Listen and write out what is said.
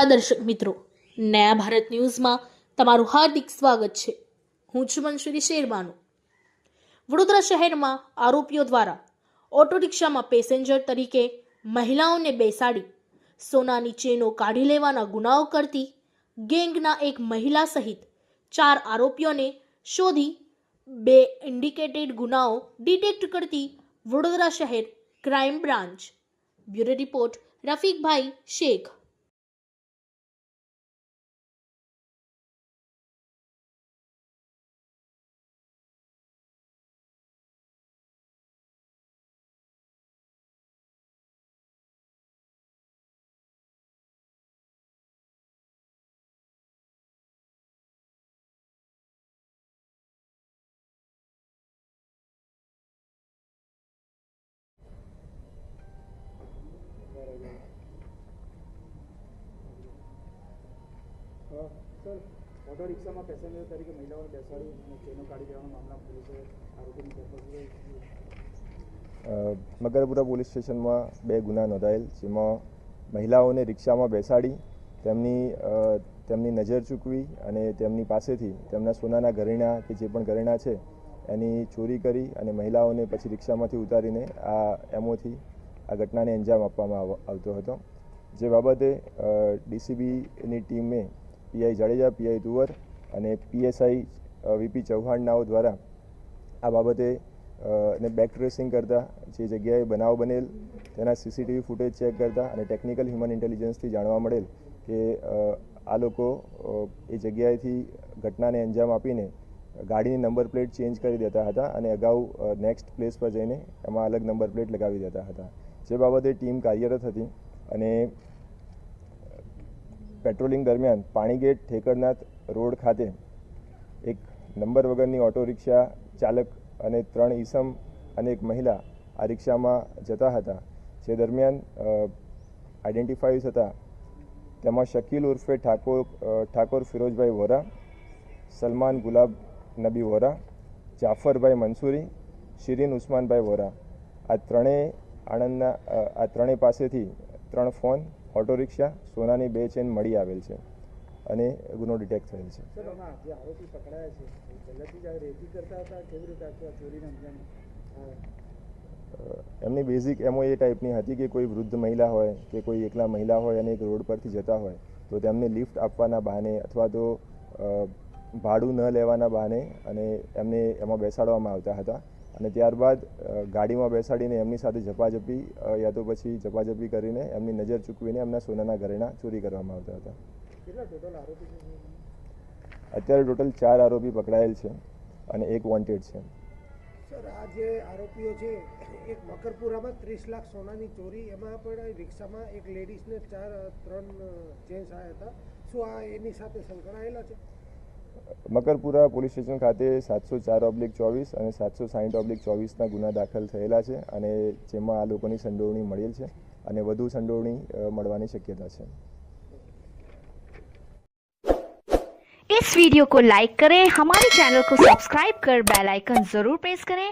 નમસ્કાર દર્શક મિત્રો, નયા ભારત ન્યૂઝમાં તમારું હાર્દિક સ્વાગત છે। હું છું મંશુરી શેરબાનુ। વડોદરા શહેરમાં આરોપીઓ દ્વારા ઓટો રિક્ષામાં પેસેન્જર તરીકે મહિલાઓને બેસાડી સોનાની ચેનો કાઢી લેવાના ગુનાઓ કરતી ગેંગના એક મહિલા સહિત 4 આરોપીઓને શોધી 2 ઇન્ડિકેટેડ ગુનાઓ ડિટેક્ટ કરતી વડોદરા શહેર crime branch. Bureau report Rafikbhai Shaikh. Sir, auto રિક્ષામાં પેસેન્જર તરીકે મહિલાઓને બેસાડી અને ચેનો કાઢી દેવાનો મામલા પોલીસે આરોપીની ધરપકડ। મકરપુરા પોલીસ સ્ટેશનમાં 2 ગુના નોંધાયેલ, જેમાં મહિલાઓને રિક્ષામાં બેસાડી તેમની નજર ચૂકવી અને તેમની પાસેથી તેમના સોનાના ઘરેણાં કે જે પણ ઘરેણાં છે એની ચોરી કરી અને મહિલાઓને પછી રિક્ષામાંથી ઉતારીને આ એમોથી આ ઘટનાને અંજામ આપવામાં આવતો હતો। જે બાબતે ડીસીબીની ટીમે પીઆઈ જાડેજા, પીઆઈ તુવર અને પીએસઆઈ વીપી ચૌહાણનાઓ દ્વારા આ બાબતે ને બેક ટ્રેસિંગ કરતા જે જગ્યાએ બનાવ બનેલ તેના સીસીટીવી ફૂટેજ ચેક કરતા અને ટેકનિકલ હ્યુમન ઇન્ટેલિજન્સથી જાણવા મળેલ કે આ લોકો એ જગ્યાએથી ઘટનાને અંજામ આપીને ગાડીની નંબર પ્લેટ ચેન્જ કરી દેતા હતા અને અગાઉ નેક્સ્ટ પ્લેસ પર જઈને એમાં અલગ નંબર પ્લેટ લગાવી દેતા હતા। જે બાબતે ટીમ કાર્યરત હતી અને પેટ્રોલિંગ દરમિયાન પાણીગેટ ઠેકરનાથ રોડ ખાતે એક નંબર વગરની ઓટો રિક્ષા ચાલક અને 3 ઈસમ અને એક મહિલા આ રિક્ષામાં જતા હતા। જે દરમિયાન આઈડેન્ટિફાઈ થતા તેમાં શકીલ ઉર્ફે ઠાકોર ફિરોજભાઈ વોરા, સલમાન ગુલાબ નબી વોરા, જાફરભાઈ મંસૂરી, શિરીન ઉસ્માનભાઈ વોરા આ ત્રણેય પાસેથી 3 ફોન, ઓટો રિક્ષા, સોનાની 2 ચેન મળી આવેલ છે અને ગુનો ડિટેક્ટ થયેલ છે। સર, જે આરોપી પકડાયા છે પહેલાથી જ આ રેકી કરતા હતા, કેવી રીતે ચોરીને અંજામ? એમની બેઝિક એમઓ એ ટાઈપની હતી કે કોઈ વૃદ્ધ મહિલા હોય કે કોઈ એકલા મહિલા હોય અને એક રોડ પરથી જતા હોય તો તેમને લિફ્ટ આપવાના બહાને અથવા તો ભાડું ન લેવાના બહાને અને એમને એમાં બેસાડવામાં આવતા હતા અને ત્યારબાદ ગાડીમાં બેસાડીને એમની સાથે ઝપાઝપી યા તો પછી ઝપાઝપી કરીને એમની નજર ચૂકવીને એમના સોનાના ઘરેણાં ચોરી કરવામાં આવતા હતા। કેટલા ટોટલ આરોપી છે? અત્યારે ટોટલ 4 આરોપી પકડાયેલ છે અને 1 વોન્ટેડ છે। સર, આ જે આરોપીઓ છે, એક મકરપુરામાં 30 લાખ સોનાની ચોરી, એમાં પણ રિક્ષામાં એક લેડીઝને 3 જેન્ટ્સ આવ્યા હતા, શું આ એની સાથે સંકળાયેલા છે? મકરપુરા પોલીસ સ્ટેશન ખાતે 704/24 અને 760/24ના ગુના દાખલ થયેલા છે અને જેમાં આ લોકોની સંડોવણી મળેલ છે અને વધુ સંડોવણી મળવાની શક્યતા છે। इस वीडियो को लाइक करें, हमारे चैनल को सब्सक्राइब कर बेल आइकन जरूर प्रेस करें